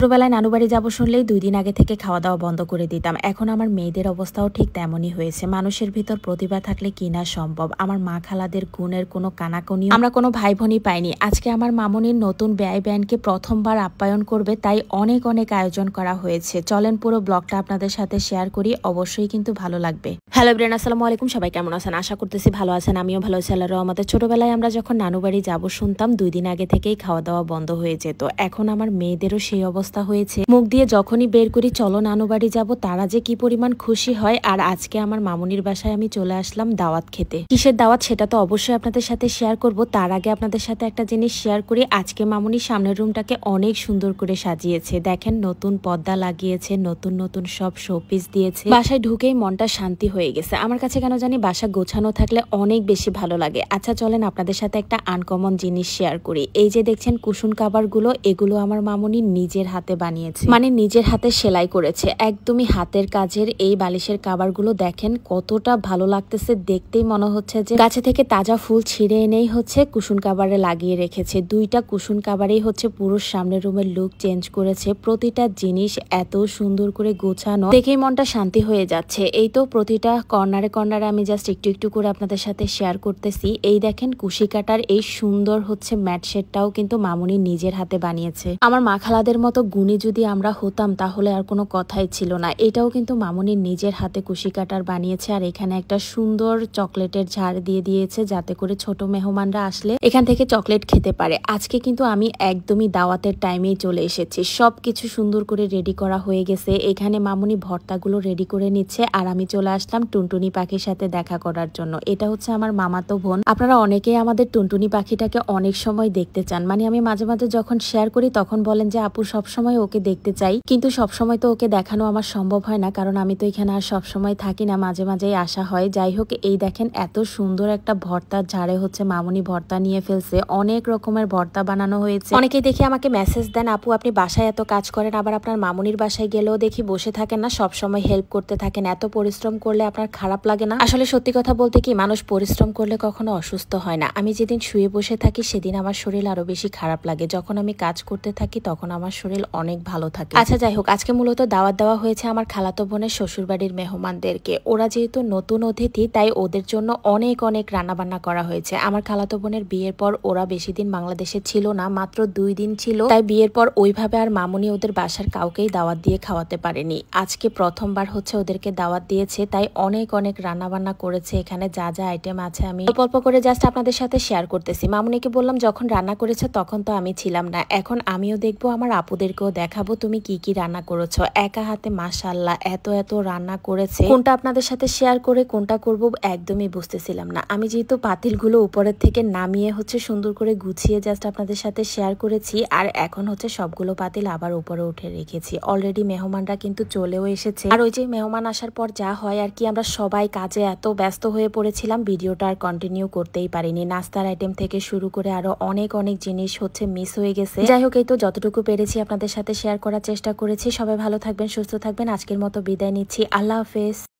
ছোটবেলায় নানু বাড়ি যাবো শুনলেই ২ দিন আগে থেকে খাওয়া দাওয়া বন্ধ করে দিতাম। এখন আমার মেয়েদের অবস্থাও ঠিক তেমনই হয়েছে। মানুষের ভিতর প্রতিভা থাকলে কি না সম্ভব। আমার মা খালাদের গুণের কোনো কানাকনিও আমরা কোনো ভাই বোনই পাইনি। আজকে আমার মামুনির নতুন ব্যয় ব্যান্ডকে প্রথমবার আপ্যায়ন করবে, তাই অনেক অনেক আয়োজন করা হয়েছে। চলেন পুরো ব্লগটা আপনাদের সাথে শেয়ার করি, অবশ্যই কিন্তু ভালো লাগবে। হ্যালো এভরিওয়ান, আসসালামু আলাইকুম। সবাই কেমন আছেন? আশা করতেছি ভালো আছেন। আমিও ভালো আছি আল্লাহর রহমতে। ছোটবেলায় আমরা যখন নানু বাড়ি যাবো শুনতাম ২ দিন আগে থেকেই খাওয়া দাওয়া বন্ধ হয়ে যেত। এখন আমার মেয়েদেরও সেই অবস্থা হয়েছে। মুখ দিয়ে যখনই বের করি চলো নানু বাড়ি যাবো, তারা যে কি পরিমাণ খুশি হয়। আর আজকে আমার মামুনির বাসায় আমি চলে আসলাম দাওয়াত খেতে। কিসের দাওয়াত সেটা তো অবশ্যই আপনাদের সাথে শেয়ার করব। তার আগে আপনাদের সাথে একটা জিনিস শেয়ার করি। আজকে মামুনি সামনের রুমটাকে অনেক সুন্দর করে সাজিয়েছে। দেখেন, নতুন পর্দা লাগিয়েছে, নতুন নতুন সব শোপিস দিয়েছে। বাসায় ঢুকেই মনটা শান্তি হয়ে গেছে। আমার কাছে কেন জানি বাসা গোছানো থাকলে অনেক বেশি ভালো লাগে। আচ্ছা চলেন আপনাদের সাথে একটা আনকমন জিনিস শেয়ার করি। এই যে দেখছেন কুশন কাভার গুলো, এগুলো আমার মামুনি নিজের হাতে বানিয়েছে, মানে নিজের হাতে সেলাই করেছে। একদমই হাতের কাজের এই বালিশের কাভার গুলো দেখেন কতটা ভালো লাগতেছে। দেখতেই মনে হচ্ছে যে গাছে থেকে তাজা ফুল ছিঁড়ে এনেই হচ্ছে কুশন কাভারে লাগিয়ে রেখেছে। 2টা কুশন কাভারেই হচ্ছে পুরো সামনের রুমের লুক চেঞ্জ করেছে। প্রতিটা জিনিস এত সুন্দর করে গোছানো, দেখেই মনটা শান্তি হয়ে যাচ্ছে। এই তো প্রতিটা কর্নারে কর্নারে আমি জাস্ট একটু একটু করে আপনাদের সাথে শেয়ার করতেছি। এই দেখেন কুশি কাটার এই সুন্দর হচ্ছে ম্যাট শেডটাও কিন্তু মামুনি নিজের হাতে বানিয়েছে। আমার মা খালাদের মতো গুণী যদি আমরা হতাম তাহলে আর কোনো কথাই ছিল না। এটাও কিন্তু মামুনির নিজের হাতে কুশি কাটার বানিয়েছে। আর এখানে একটা সুন্দর চকলেটের ঝাড় দিয়ে দিয়েছে, যাতে করে ছোট মেহমানরা আসলে এখান থেকে চকলেট খেতে পারে। আজকে কিন্তু আমি একদমই দাওয়াতের টাইমেই চলে এসেছি। সবকিছু সুন্দর করে রেডি করা হয়ে গেছে। এখানে মামুনি ভর্তাগুলো রেডি করে নিচ্ছে, আর আমি চলে আসলাম টুনটুনি পাখির সাথে দেখা করার জন্য। এটা হচ্ছে আমার মামাতো বোন। আপনারা অনেকেই আমাদের টুনটুনি পাখিটাকে অনেক সময় দেখতে চান, মানে আমি মাঝে মাঝে যখন শেয়ার করি তখন বলেন যে আপু সবসময় ওকে দেখতে চাই, কিন্তু সবসময় তো ওকে দেখানো আমার সম্ভব হয় না, কারণ আমি তো এখানে আর সবসময় থাকি না, মাঝে মাঝেই আসা হয়। যাই হোক, এই দেখেন এত সুন্দর একটা ভর্তার ঝাড়ে হচ্ছে মামুনি ভর্তা নিয়ে ফেলছে। অনেক রকমের ভর্তা বানানো হয়েছে। অনেকেই দেখি আমাকে মেসেজ দেন, আপু আপনি বাসায় এত কাজ করেন, আবার আপনার মামুনির বাসায় গেলেও দেখি বসে থাকেন না, সবসময় হেল্প করতে থাকেন, এত পরিশ্রম করলে আপনার খারাপ লাগে না? আসলে সত্যি কথা বলতে কি, মানুষ পরিশ্রম করলে কখনো অসুস্থ হয় না। আমি যেদিন শুয়ে বসে থাকি সেদিন আমার শরীর আরো বেশি খারাপ লাগে। যখন আমি কাজ করতে থাকি তখন আমার শরীর অনেক ভালো থাকে। আচ্ছা যাই হোক, আজকে মূলত দাওয়াত দেওয়া হয়েছে আমার খালাতো বোনের শ্বশুরবাড়ির মেহমানদেরকে। ওরা যেহেতু নতুন অতিথি, তাই ওদের জন্য অনেক অনেক রান্না বান্না করা হয়েছে। আমার খালাতো বোনের বিয়ের পর ওরা বেশি দিন বাংলাদেশে ছিল না, মাত্র 2 দিন ছিল। তাই বিয়ের পর ওইভাবে আর মামুনি ওদের বাসার কাউকেই দাওয়াত দিয়ে খাওয়াতে পারেনি। আজকে প্রথমবার হচ্ছে ওদেরকে দাওয়াত দিয়েছে, তাই অনেক অনেক রান্না বান্না করেছে। এখানে যা যা আইটেম আছে আমি অল্প অল্প করে জাস্ট আপনাদের সাথে শেয়ার করতেছি। মামুনিকে বললাম যখন রান্না করেছে তখন তো আমি ছিলাম না, এখন আমিও দেখবো, আমার আপুদেরকেও দেখাবো তুমি কি কি রান্না করেছো। একা হাতে মাশাআল্লাহ এত এত রান্না করেছে, কোনটা আপনাদের সাথে শেয়ার করে কোনটা করব একদমই বুঝতেছিলাম না। আমি যেহেতু পাতিলগুলো উপরের থেকে নামিয়ে হচ্ছে সুন্দর করে গুছিয়ে জাস্ট আপনাদের সাথে শেয়ার করেছি, আর এখন হচ্ছে সবগুলো পাতিল আবার উপরে উঠে রেখেছি। অলরেডি মেহমানরা কিন্তু চলেও এসেছে। আর ওই যে মেহমান আসার পর যা হয় আর কি, আমরা সবাই কাজে এত ব্যস্ত হয়ে পড়েছিলাম, ভিডিওটা আর কন্টিনিউ করতেই পারিনি। নাস্তার আইটেম থেকে শুরু করে আরো অনেক অনেক জিনিস হচ্ছে মিস হয়ে গেছে। যাই হোক, এই তো যতটুকু পেরেছি আপনাদের সাথে শেয়ার করার চেষ্টা করেছি। সবাই ভালো থাকবেন, সুস্থ থাকবেন। আজকের মতো বিদায় নিচ্ছি, আল্লাহ হাফেজ।